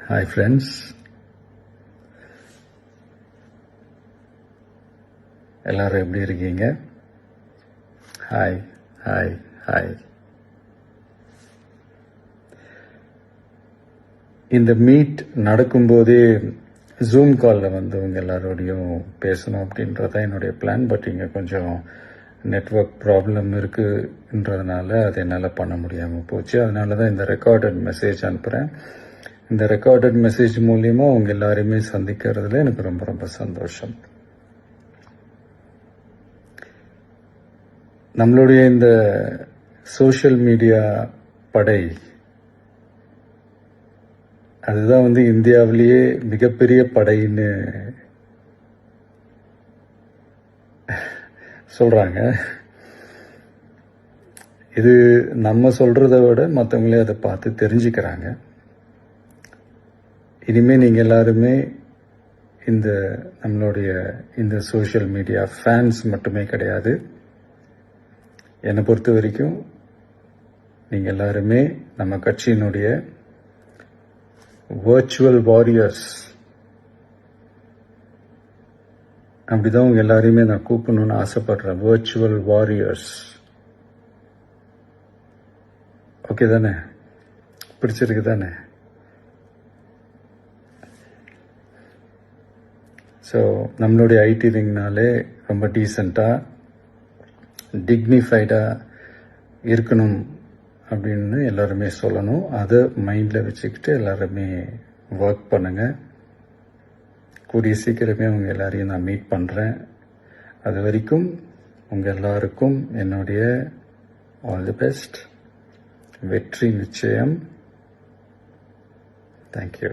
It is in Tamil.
ஹாய் ஃப்ரெண்ட்ஸ், எல்லாரும் எப்படி இருக்கீங்க? Hi hi hi. இந்த மீட் நடக்கும்போதே ஜூம் காலில் வந்து உங்க எல்லாரோடையும் பேசணும் அப்படின்றதான் என்னுடைய பிளான். பட் இங்கே கொஞ்சம் நெட்வொர்க் ப்ராப்ளம் இருக்குன்றதுனால அது என்னால் பண்ண முடியாமல் போச்சு. அதனால தான் இந்த ரெக்கார்டட் மெசேஜ் அனுப்புகிறேன். இந்த ரெக்கார்டட் மெசேஜ் மூலியமா அவங்க எல்லாரையுமே சந்திக்கிறதுல எனக்கு ரொம்ப ரொம்ப சந்தோஷம். நம்மளுடைய இந்த சோஷியல் மீடியா படை அதுதான் வந்து இந்தியாவிலேயே மிகப்பெரிய படைன்னு சொல்றாங்க. இது நம்ம சொல்றதை விட மற்றவங்களே அதை பார்த்து தெரிஞ்சுக்கிறாங்க. இனிமே நீங்க எல்லாருமே இந்த நம்மளுடைய இந்த சோஷியல் மீடியா ஃபேன்ஸ் மட்டுமே கிடையாது. என்னை பொறுத்த வரைக்கும் நீங்க எல்லாருமே நம்ம கட்சியினுடைய வர்ச்சுவல் வாரியர்ஸ். அப்படிதான் உங்க எல்லாரையுமே நான் கூப்பிடணும்னு ஆசைப்படுறேன். Virtual warriors. ஓகே தானே? பிடிச்சிருக்கு தானே? ஸோ நம்மளுடைய ஐடி ரிங்னாலே ரொம்ப டீசெண்டாக டிக்னிஃபைடாக இருக்கணும் அப்படின்னு எல்லாருமே சொல்லணும். அதை மைண்டில் வச்சுக்கிட்டு எல்லாருமே ஒர்க் பண்ணுங்கள். கூடிய சீக்கிரமே அவங்க எல்லாரையும் நான் மீட் பண்ணுறேன். அது வரைக்கும் உங்கள் எல்லாருக்கும் என்னுடைய ஆல் தி பெஸ்ட். வெற்றி நிச்சயம். தேங்க்யூ.